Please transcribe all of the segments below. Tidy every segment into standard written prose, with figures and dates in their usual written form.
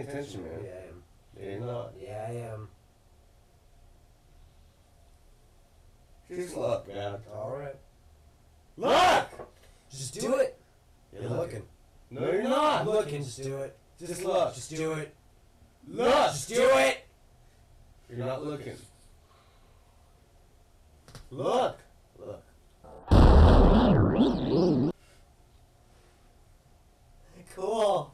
attention, man. Yeah, I am. You're not. Yeah, I am. Just look, man. Alright. Look! Just do it. You're looking. No, you're not. I'm looking. Just do it. Just look. Just do it. Look! Just do it. You're not looking. Look! Look. Cool.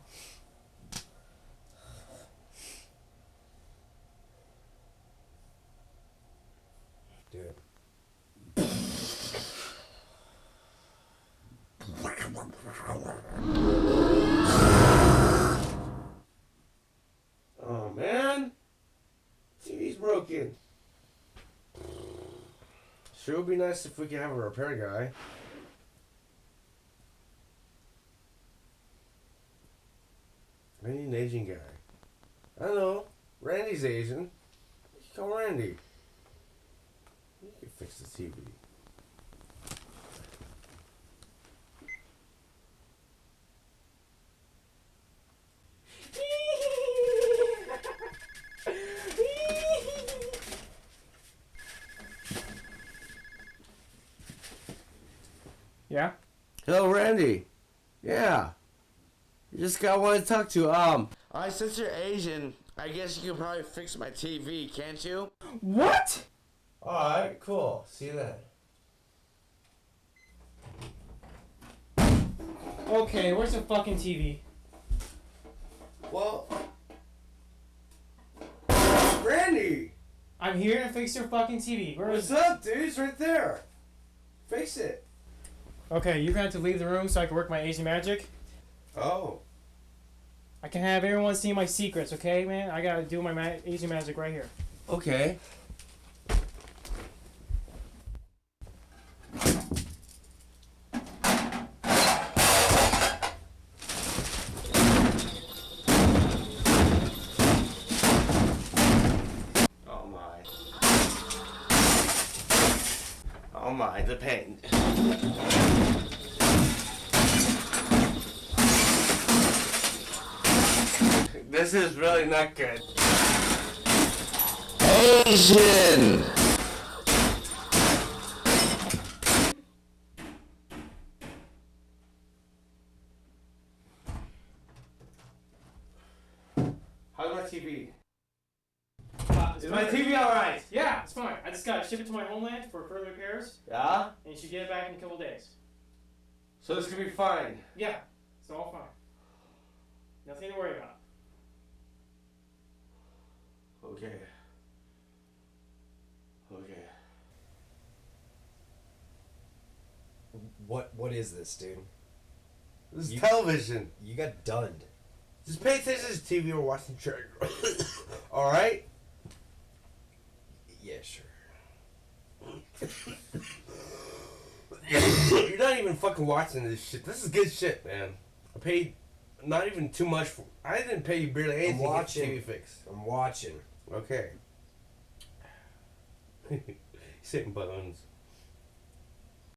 Do it. Oh, man. TV's broken. Sure would be nice if we could have a repair guy. I need an Asian guy. I don't know. Randy's Asian. You can call Randy. He can fix the TV. Yeah? Hello, Randy. Yeah. You just got one to talk to. Since you're Asian, I guess you could probably fix my TV, can't you? What? Alright, cool. See you then. Okay, where's the fucking TV? Well, Randy, I'm here to fix your fucking TV. Where is what's up, dude? It's right there. Fix it. Okay, you're gonna have to leave the room so I can work my Asian magic. Oh. I can have everyone see my secrets, okay, man? I gotta do my Asian magic right here. Okay. Oh my. Oh my, the pain. This is really not good. Asian! How's my TV? Is my TV alright? Yeah, it's fine. I just gotta ship it to my homeland for further repairs, Yeah? and you should get it back in a couple days. So this could be fine. Yeah, it's all fine. Nothing to worry about. Okay. Okay. What is this, dude? This is television. You got dunned. Just pay attention to the TV or watching church. Alright? Yeah, sure. You're not even fucking watching this shit. This is good shit, man. I paid not even too much for. I didn't pay you barely anything to get the TV fixed. I'm watching. Okay. He's hitting buttons.